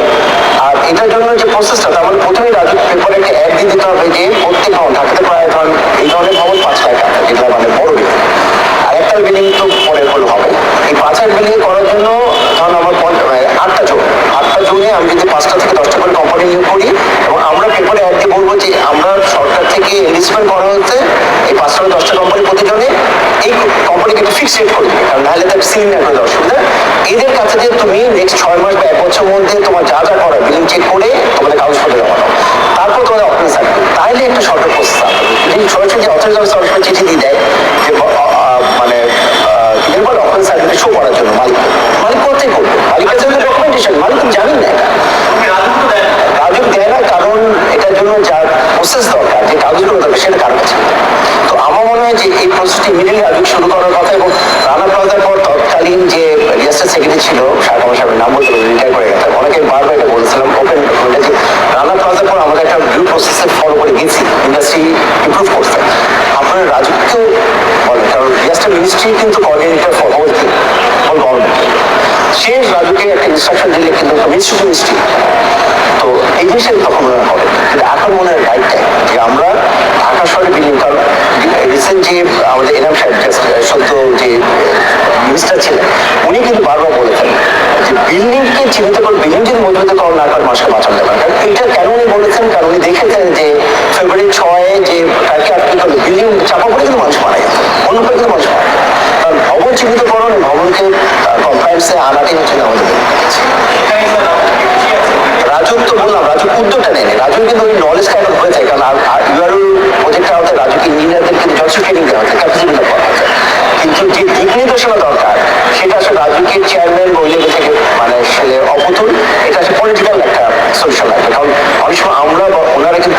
আর এটার জন্য যে প্রসেসটা, তার মানে প্রথমেই রাজু পেপারে একটা অ্যাড দিয়ে দিতে হবে যে প্রত্যেক ভবন ঢাকাতে প্রায় ধরেন এই ধরনের ভবন 5 লাখ টাকা, যেটা মানে বড় বিল্ডিং, আর একটা বিল্ডিং তো পরে হলে হবে। এই 5 বিল্ডিং করার জন্য ধরুন আমার 8টা জোনে আমি যদি 5টা থেকে 10টা করে কোম্পানি নিয়োগ করি, এবং আমরা পেপারে অ্যাড দিয়ে বলবো যে আমরা সরকার থেকে ইনভেস্টমেন্ট করা হচ্ছে এই 5টা 10টা কোম্পানি প্রতিজনে, এই কোম্পানিকে একটু ফিক্স রেট করে দিবে, কারণ নাহলে তার সিলিন্ডার করে দেওয়ার সুবিধা। এদের কাছে যে তুমি নেক্সট 6 মাস বা 1 বছরের মধ্যে তোমার যা যা করা বিলিং চেক করে তোমাদের কাগজপত্র জমা দাও, তারপর তোমাদের অফিস থাকবে, তাহলে একটা সরকার প্রসেস আসবে। যদি সরাসরি যে অথরিটি সরকার চিঠি দিয়ে দেয় যে মানে কি বলে অফিস সার্টিফিকেট শো করার জন্য মালিক কোথায় করবে, মালিকের জন্য ডকুমেন্টেশন, মালিক তো জানেন না, রাজু দেয় না, কারণ এটার জন্য যা প্রসেস দরকার, যে কাগজগুলো দরকার সেটা কার কাছে। তো আমার মনে হয় যে এই প্রসেসটি ইমিডিয়েটলি রাজু শুরু করার কথা, এবং রানা প্লাজার পর তৎকালীন যে রিয়াস্টার সেক্রেটারি ছিল শাহকামাল সাহেবের নাম বলতে রিটায়ার করে গেছে, অনেকে বারবার এটা বলেছিলাম ওপেন যে রানা প্লাজার পর আমাদের একটা ভিউ প্রসেসে ফলো করে গেছি, ইন্ডাস্ট্রি ইমপ্রুভ করছে। আপনারা রাজুকেও বলেন, কারণ রিয়াস্টার মিনিস্ট্রি কিন্তু কোঅর্ডিনেটর ফর হোল গভর্নমেন্ট, সে রাজুকে একটা ইনস্ট্রাকশন দিলে কিন্তু মিনিস্ট্রি টু মিনিস্ট্রি, তো এই জিনিসটা তখন মনে হবে। কিন্তু এখন মনে হয় রাইট টাইম যে আমরা ঢাকা শহরে বিল্ডিং, কারণ রিসেন্ট যে আমাদের এনাম সাহেব সদ্য যে মিনিস্টার ছিলেন, উনি কিন্তু বারবার বলেছেন যে বিল্ডিংকে চিহ্নিত করে, বিল্ডিং যদি মজবুতকরণ না করে মানুষকে বাঁচানো যাবে। কারণ এটা কেন উনি বলেছেন, কারণ উনি দেখেছেন যে ফেব্রুয়ারি 6 যে টার্কি আটকে করলো, বিল্ডিং চাপা পড়ে কিন্তু মানুষ মারা গেছে, অন্য করে কিন্তু মানুষ মারা গেছে। কারণ ভবন চিহ্নিতকরণ, ভবনকে কমপ্লায়েন্সে আনাটাই হচ্ছে আমাদের। রাজু তো বললাম, রাজু উদ্যোগটা নেয়নি, রাজু কিন্তু ওই নলেজ কাইন্ড হয়ে যায়, কারণ ইউআরও প্রজেক্টটা হতে রাজুকে ইঞ্জিনিয়ারদের কিন্তু যথেষ্ট ট্রেনিং দেওয়া হচ্ছে, ক্যাপাসিটি বিল্ড করা হচ্ছে, কিন্তু যে দিক নির্দেশনা দরকার সেটা আসলে রাজুকে চেয়ারম্যান ওই লেভেল থেকে মানে অপুতুল, এটা আসলে পলিটিক্যাল একটা সলিউশন লাগবে। কারণ অনেক সময় আমরা বা ওনারা কিন্তু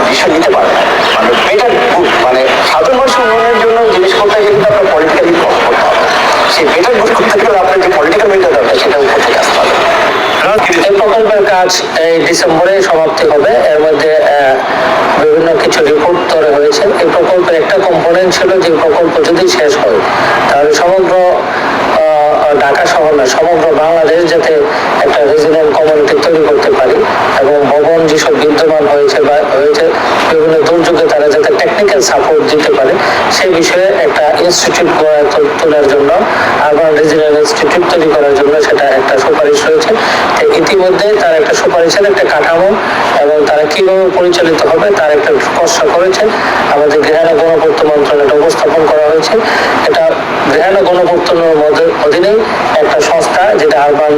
ডিসিশন নিতে পারে না, মানে বেটার মানে সাধারণ মানুষের উন্নয়নের জন্য জিনিস করতে গেলে কিন্তু আপনার পলিটিক্যালি করতে হবে, সেই বেটার গুড করতে গেলে আপনার যে পলিটিক্যাল মেটার দরকার সেটা উপর থেকে আসতে হবে। এই প্রকল্পের কাজ এই ডিসেম্বরে সমাপ্তি হবে, এর মধ্যে বিভিন্ন কিছু রিপোর্ট তৈরি হয়েছে। এই প্রকল্পের একটা কম্পোনেন্ট ছিল যে প্রকল্প যদি শেষ হয় তাহলে সমগ্র ঢাকা শহর না সমগ্র বাংলাদেশ যাতে একটা রিজিনাল কমিউনিটি তৈরি করতে পারি, এবং ভবন যেসব বিদ্যমান হয়েছে বা হয়েছে বিভিন্ন দুর্যোগে তারা যাতে টেকনিক্যাল সাপোর্ট দিতে পারে, সেই বিষয়ে একটা ইনস্টিটিউট তোলার জন্য, আরবান রিজিনাল ইনস্টিটিউট তৈরি করার জন্য সেটা একটা সুপারিশ রয়েছে। ইতিমধ্যে তার একটা সুপারিশের একটা কাঠামো এবং তারা কিভাবে পরিচালিত হবে তার একটা খসড়া করেছেন, আমাদের গৃহায়ণ গণপূর্ত মন্ত্রণালয়ে উপস্থাপন করা হয়েছে। এটা গৃহায়ণ গণপূর্তনের অধীনেই একটা সংস্থা, যেটা আরবান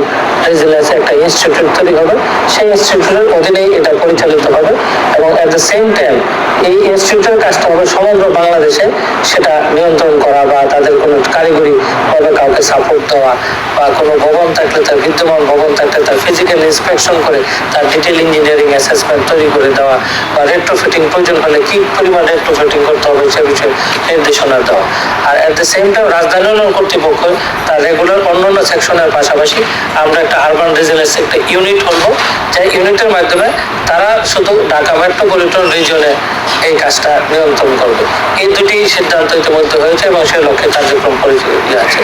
রেজিলেন্স একটা ইনস্টিটিউট তৈরি হবে, সেই ইনস্টিটিউটের অধীনেই এটা পরিচালিত হবে, এবং অ্যাট দ্য সেম টাইম এই ইনস্টিটিউটের কাজটা হবে সমগ্র বাংলাদেশে সেটা নিয়ন্ত্রণ করা বা তাদের কোনো কারিগরি ভাবে কাউকে সাপোর্ট দেওয়া, বা কোনো ভবন থাকলে তার বিদ্যমান ভবন থাকলে তার ফিজিক্যাল ইন্সপেকশন করে তার ডিটেল ইঞ্জিনিয়ারিং অ্যাসেসমেন্ট তৈরি করে দেওয়া, বা রেট্রোফিটিং প্রয়োজন হলে কি পরিমাণ রেট্রোফিটিং করতে হবে সে বিষয়ে নির্দেশনা দেওয়া। আর অ্যাট দ্য সেম টাইম রাজধানী উন্নয়ন কর্তৃপক্ষ তার রেগুলার অন্যান্য সেকশনের পাশাপাশি আমরা একটা আরবান রেজিলেন্স একটা ইউনিট করবো, যে ইউনিটের মাধ্যমে তারা শুধু ঢাকা মেট্রোপলিটন রিজনে এই কাজটা নিয়ন্ত্রণ করবে। এই দুটি সিদ্ধান্ত ইতিমধ্যে হয়েছে এবং সে লক্ষ্যে কার্যক্রম পরিচালিত আছে।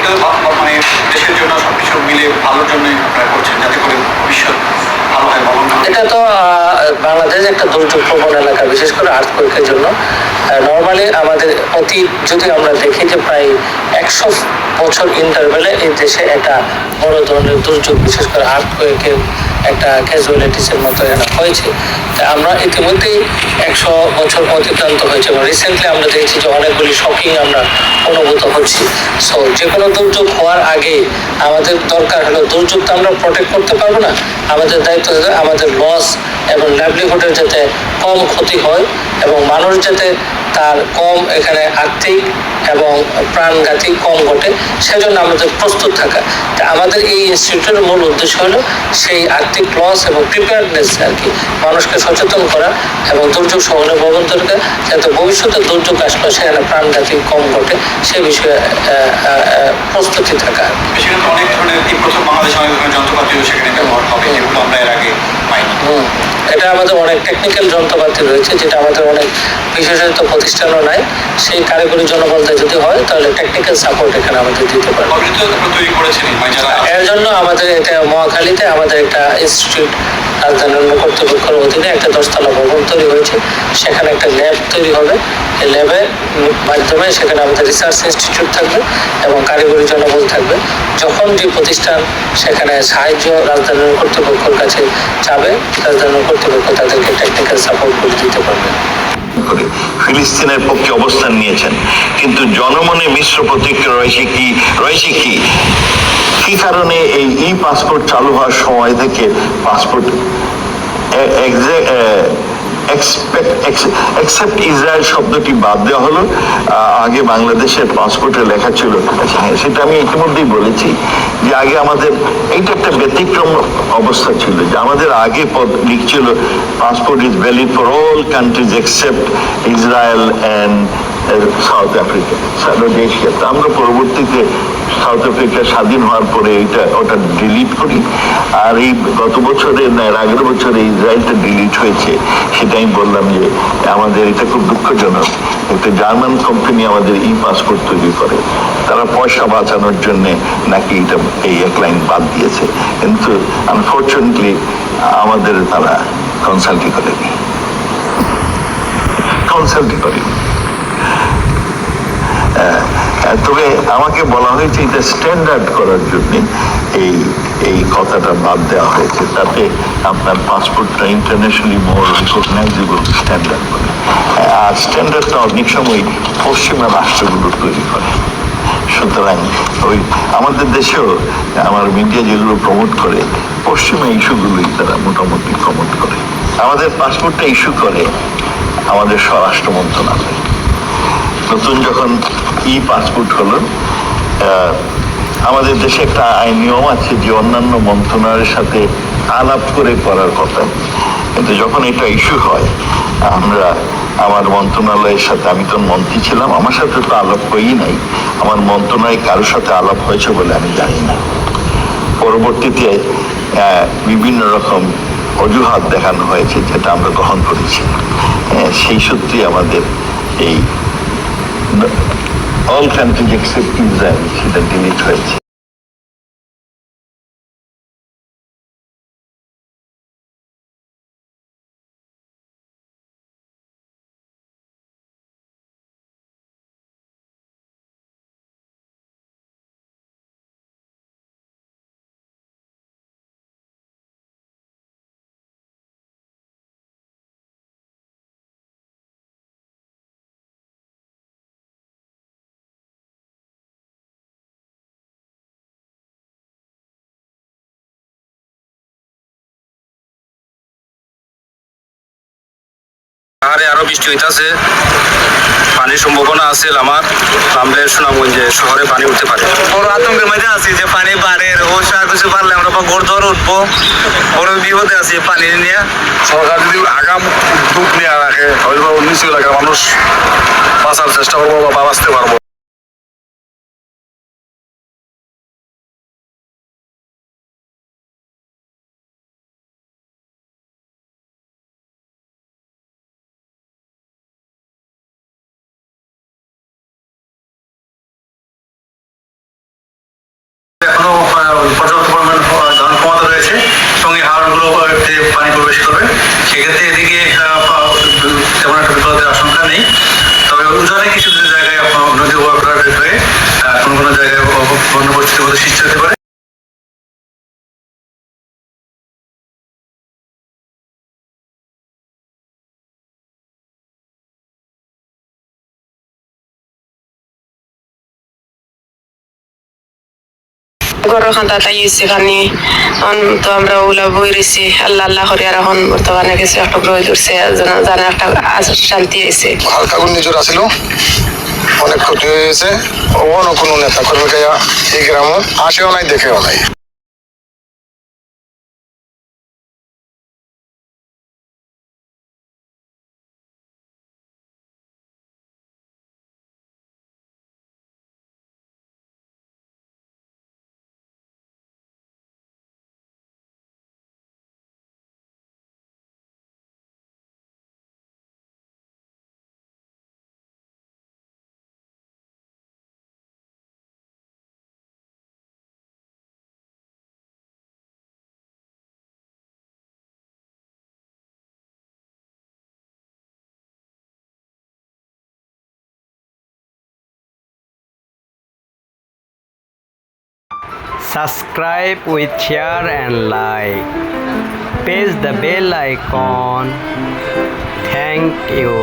মানে দেশের জন্য সবকিছু মিলে ভালোর জন্যই আপনারা করছেন, যাতে করে ভবিষ্যৎ ভালো হয়। এটা তো বাংলাদেশ একটা দুর্যোগ প্রবণ এলাকা, বিশেষ করে আর্থকোয়েকের জন্য। নর্মালি আমাদের অতীত যদি আমরা দেখি যে প্রায় 100 বছর ইন্টারভেলে এই দেশে একটা বড় ধরনের দুর্যোগ, বিশেষ করে আর্থকোয়েকের একটা ক্যাজুয়ালিটিসের মতো হয়েছে। তা আমরা ইতিমধ্যেই 100 বছর অতিক্রান্ত হয়েছে এবং রিসেন্টলি আমরা দেখছি যে অনেকগুলি শকিং আমরা অনুভূত হচ্ছি। সো যে কোনো দুর্যোগ হওয়ার আগে আমাদের দরকার হলো, দুর্যোগ তো আমরা প্রোটেক্ট করতে পারবো না, আমাদের দায়িত্ব হলো আমাদের লস এবং লাইভলিহুডের যাতে কম ক্ষতি হয় এবং মানুষ যাতে তার কম এখানে আর্থিক এবং প্রাণঘাতী কম ঘটে, সেজন্য আমাদের প্রস্তুত থাকা। তা আমাদের এই ইনস্টিটিউটের মূল উদ্দেশ্য হলো সেই আর্থিক লস এবং প্রিপেয়ারনেস আর কি, মানুষকে সচেতন করা এবং দুর্যোগ সহনে ভবনদেরকে যাতে ভবিষ্যতে দুর্যোগ আসলে সেখানে প্রাণঘাতী কম ঘটে সে বিষয়ে প্রস্তুতি থাকা। সেখানে অনেক ধরনের এই প্রথম বাংলাদেশে অনেক ধরনের যন্ত্রপাতিও সেখানে ব্যবহার হবে, যেগুলো আমরা এর আগে পাইনি। এটা আমাদের অনেক টেকনিক্যাল যন্ত্রপাতি রয়েছে, যেটা আমাদের অনেক বিশেষায়িত প্রতিষ্ঠানও নাই। সেই কারিগরি জনবলতে যদি হয় তাহলে টেকনিক্যাল সাপোর্ট এখানে আমাদের দিতে পারবে। তৈরি করেছেন এর জন্য আমাদের এটা মহাখালীতে আমাদের একটা ইনস্টিটিউট রাজধানী উন্নয়ন কর্তৃপক্ষের অধীনে একটা 10তলা ভবন তৈরি হয়েছে, সেখানে একটা ল্যাব তৈরি হবে। এই ল্যাবের মাধ্যমে সেখানে আমাদের রিসার্চ ইনস্টিটিউট থাকবে এবং কারিগরি জনবল থাকবে। যখন যে প্রতিষ্ঠান সেখানে সাহায্য রাজধানী উন্নয়ন কর্তৃপক্ষের কাছে যাবে, রাজধানী উন্নয়ন কর্তৃপক্ষ তাদেরকে টেকনিক্যাল সাপোর্ট করে দিতে পারবে। ফিলিস্তিনের পক্ষে অবস্থান নিয়েছেন, কিন্তু জনমনে মিশ্র প্রতিক্রিয়া রয়েছে কি কারণে এই ই পাসপোর্ট চালু হওয়ার সময় থেকে পাসপোর্ট এক্সেপ্ট ইসরায়েল শব্দটি বাদ দেওয়া হলো? আগে বাংলাদেশের পাসপোর্টে লেখা ছিল, হ্যাঁ সেটা আমি ইতিমধ্যেই বলেছি যে আগে আমাদের এইটা একটা ব্যতিক্রম অবস্থা ছিল, যে আমাদের আগে লিখছিল passport is valid for all countries except Israel and South Africa, Rhodesia. তো আমরা পরবর্তীতে সাউথ আফ্রিকা স্বাধীন হওয়ার পরে ওটা ডিলিট করি, আর এই গত বছরে না এর আগের বছরে ইসরায়েলটা ডিলিট হয়েছে। সেটা আমি বললাম যে আমাদের এটা খুব দুঃখজনক, একটা জার্মান কোম্পানি আমাদের ই পাসপোর্ট তৈরি করে, তারা পয়সা বাঁচানোর জন্য নাকি এটা এই এক লাইন বাদ দিয়েছে, কিন্তু আনফর্চুনেটলি আমাদের তারা কনসাল্টই করেনি। তবে আমাকে বলা হয়েছে এটা স্ট্যান্ডার্ড করার জন্য এই কথাটা বাদ দেওয়া হয়েছে, তাতে আপনার পাসপোর্টটা ইন্টারন্যাশনালি মোর রিকগনাইজেবল স্ট্যান্ডার্ড করে। আর স্ট্যান্ডার্ডটা অনেক সময় পশ্চিমা রাষ্ট্রগুলো তৈরি করে। সুতরাং আমাদের দেশেও আমার মিডিয়া যেগুলো প্রমোট করে পশ্চিমা ইস্যুগুলোই তারা মোটামুটি প্রমোট করে। আমাদের পাসপোর্টটা ইস্যু করে আমাদের স্বরাষ্ট্র মন্ত্রণালয়। নতুন যখন ই পাসপোর্ট হলো, আমাদের দেশে একটা আইন নিয়ম আছে যে অন্যান্য মন্ত্রণালয়ের সাথে আলাপ করে করার কথা, কিন্তু যখন এটা ইস্যু হয় আমার মন্ত্রণালয়ের সাথে, আমি তখন মন্ত্রী ছিলাম, আমার সাথে তো আলাপ হয়ই নাই, আমার মন্ত্রণালয় কারোর সাথে আলাপ হয়েছে বলে আমি জানি না। পরবর্তীতে বিভিন্ন রকম অজুহাত দেখানো হয়েছে, যেটা আমরা গ্রহণ করেছি। সেই সত্যি আমাদের এই অল কান্ট্রিজ এক্সেপ্ট ইসরায়েল সেটা ডিলিট হয়েছে। আরে আরো বৃষ্টি হইতাছে। পানির সম্ভাবনা আছে আমার নামলে সুনামগঞ্জে শহরে পানি উঠতে পারে। বড় আতঙ্কের মধ্যে আছি যে পানি বাড়ে অবশ্য আর কিছু পারলে আমরা ঘর ধরে উঠবো, বড় বিপদে আছি পানি নিয়ে। সরকার যদি আগাম উদ্যোগ নিয়ে রাখে হয়তো নিচু এলাকার মানুষ বাঁচার চেষ্টা করবো বা বাঁচতে পারবো। এখনো পর্যাপ্ত পরিমাণ ধান কমাতে রয়েছে, সঙ্গে হাড়গুলো পানি প্রবেশ করবে, সেক্ষেত্রে এদিকে তেমন একটা বিপদের আশঙ্কা নেই। তবে উজানে কিছু কিছু জায়গায় নদী ওভারফ্লাড হয়ে কোনো কোনো জায়গায় বন্য পরিস্থিতির মধ্যে সৃষ্টি হতে পারে। গরু খান্তা তাইছে পানি তো আমরা ওগুলা বই রয়েছি আল্লাহ আল্লাহ করে আর এখন বর্তমানে কিছু একটা রয়ে ধরছে জানা একটা শান্তি হয়েছে। হালকা ঘূর্ণিঝড় আসিল, অনেক ক্ষতি হয়েছে। অন্য কোনো নেতা কর্মীকে এই গ্রামে আসেও নাই, দেখেও নাই। Subscribe with share and like. Press the bell icon. Thank you.